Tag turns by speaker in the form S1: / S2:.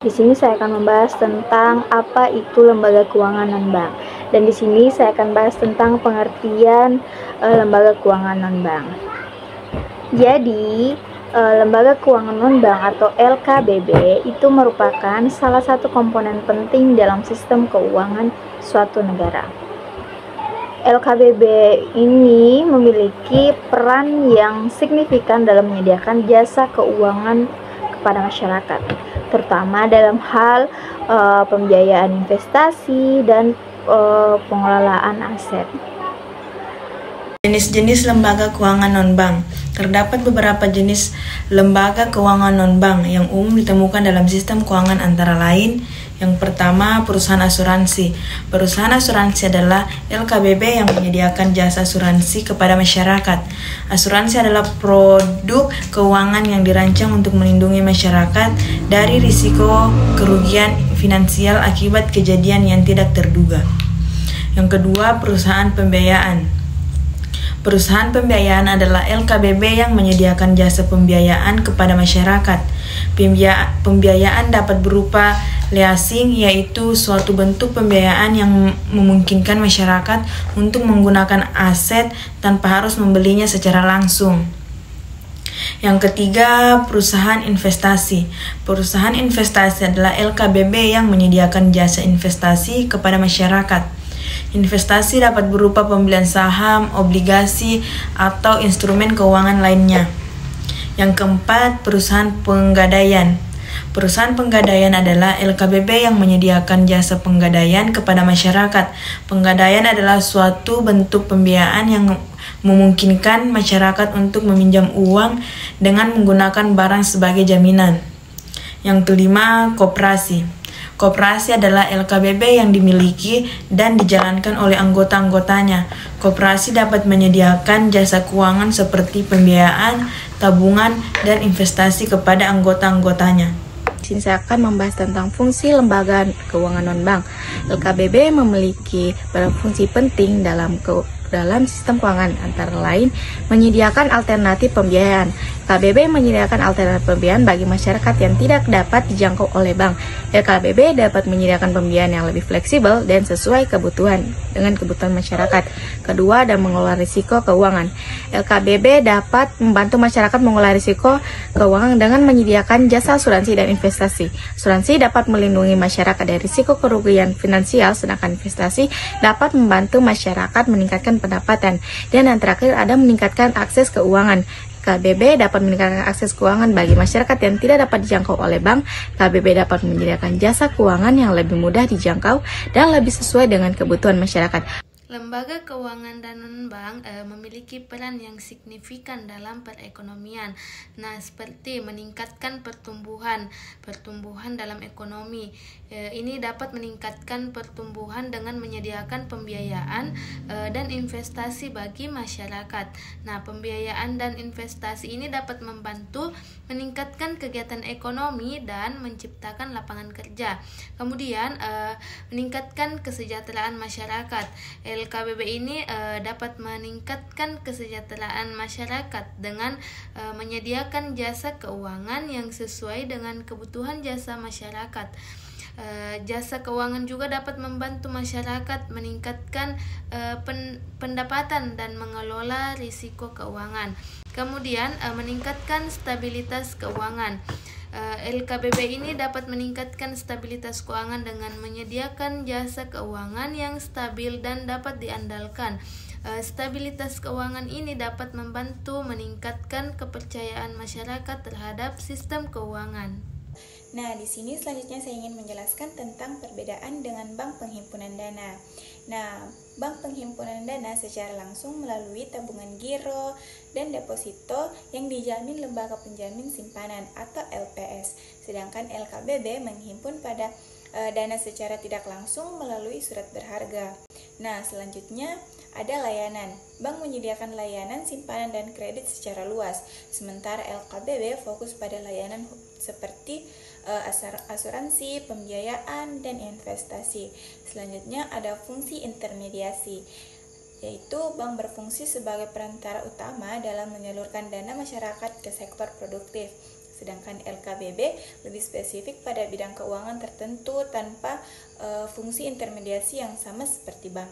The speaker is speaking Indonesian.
S1: Di sini saya akan membahas tentang apa itu lembaga keuangan non-bank. Dan di sini saya akan bahas tentang pengertian lembaga keuangan non-bank. Jadi, lembaga keuangan non-bank atau LKBB itu merupakan salah satu komponen penting dalam sistem keuangan suatu negara. LKBB ini memiliki peran yang signifikan dalam menyediakan jasa keuangan kepada masyarakat, terutama dalam hal pembiayaan investasi dan pengelolaan aset.
S2: Jenis-jenis lembaga keuangan non-bank. Terdapat beberapa jenis lembaga keuangan non-bank yang umum ditemukan dalam sistem keuangan antara lain. Yang pertama, perusahaan asuransi. Perusahaan asuransi adalah LKBB yang menyediakan jasa asuransi kepada masyarakat. Asuransi adalah produk keuangan yang dirancang untuk melindungi masyarakat dari risiko kerugian finansial akibat kejadian yang tidak terduga. Yang kedua, perusahaan pembiayaan. Perusahaan pembiayaan adalah LKBB yang menyediakan jasa pembiayaan kepada masyarakat. Pembiayaan dapat berupa leasing, yaitu suatu bentuk pembiayaan yang memungkinkan masyarakat untuk menggunakan aset tanpa harus membelinya secara langsung. Yang ketiga, perusahaan investasi. Perusahaan investasi adalah LKBB yang menyediakan jasa investasi kepada masyarakat. Investasi dapat berupa pembelian saham, obligasi, atau instrumen keuangan lainnya. Yang keempat, perusahaan penggadaian. Perusahaan penggadaian adalah LKBB yang menyediakan jasa penggadaian kepada masyarakat. Penggadaian adalah suatu bentuk pembiayaan yang memungkinkan masyarakat untuk meminjam uang dengan menggunakan barang sebagai jaminan. Yang kelima, koperasi. Koperasi adalah LKBB yang dimiliki dan dijalankan oleh anggota-anggotanya. Koperasi dapat menyediakan jasa keuangan seperti pembiayaan, tabungan, dan investasi kepada anggota-anggotanya.
S1: Di sini saya akan membahas tentang fungsi lembaga keuangan non-bank. LKBB memiliki fungsi penting dalam sistem keuangan, antara lain menyediakan alternatif pembiayaan. LKBB menyediakan alternatif pembiayaan bagi masyarakat yang tidak dapat dijangkau oleh bank. LKBB dapat menyediakan pembiayaan yang lebih fleksibel dan sesuai dengan kebutuhan masyarakat. Kedua, dan mengelola risiko keuangan. LKBB dapat membantu masyarakat mengelola risiko keuangan dengan menyediakan jasa asuransi dan investasi. Asuransi dapat melindungi masyarakat dari risiko kerugian finansial, sedangkan investasi dapat membantu masyarakat meningkatkan pendapatan. Dan yang terakhir ada meningkatkan akses keuangan. LKBB dapat meningkatkan akses keuangan bagi masyarakat yang tidak dapat dijangkau oleh bank. LKBB dapat menyediakan jasa keuangan yang lebih mudah dijangkau dan lebih sesuai dengan kebutuhan masyarakat.
S3: Lembaga keuangan dan non-bank memiliki peran yang signifikan dalam perekonomian. Nah, seperti meningkatkan pertumbuhan dalam ekonomi. Ini dapat meningkatkan pertumbuhan dengan menyediakan pembiayaan dan investasi bagi masyarakat. Nah, pembiayaan dan investasi ini dapat membantu meningkatkan kegiatan ekonomi dan menciptakan lapangan kerja. Kemudian, meningkatkan kesejahteraan masyarakat. LKBB ini dapat meningkatkan kesejahteraan masyarakat dengan menyediakan jasa keuangan yang sesuai dengan kebutuhan jasa masyarakat. Jasa keuangan juga dapat membantu masyarakat meningkatkan pendapatan dan mengelola risiko keuangan. Kemudian meningkatkan stabilitas keuangan. LKBB ini dapat meningkatkan stabilitas keuangan dengan menyediakan jasa keuangan yang stabil dan dapat diandalkan. Stabilitas keuangan ini dapat membantu meningkatkan kepercayaan masyarakat terhadap sistem keuangan.
S4: Nah, di sini selanjutnya saya ingin menjelaskan tentang perbedaan dengan bank penghimpunan dana. Nah, bank penghimpunan dana secara langsung melalui tabungan giro dan deposito yang dijamin lembaga penjamin simpanan atau LPS. Sedangkan LKBB menghimpun pada dana secara tidak langsung melalui surat berharga. Nah, selanjutnya ada layanan. Bank menyediakan layanan simpanan dan kredit secara luas, sementara LKBB fokus pada layanan seperti asuransi, pembiayaan, dan investasi. Selanjutnya ada fungsi intermediasi, yaitu bank berfungsi sebagai perantara utama dalam menyalurkan dana masyarakat ke sektor produktif. Sedangkan LKBB lebih spesifik pada bidang keuangan tertentu tanpa fungsi intermediasi yang sama seperti bank.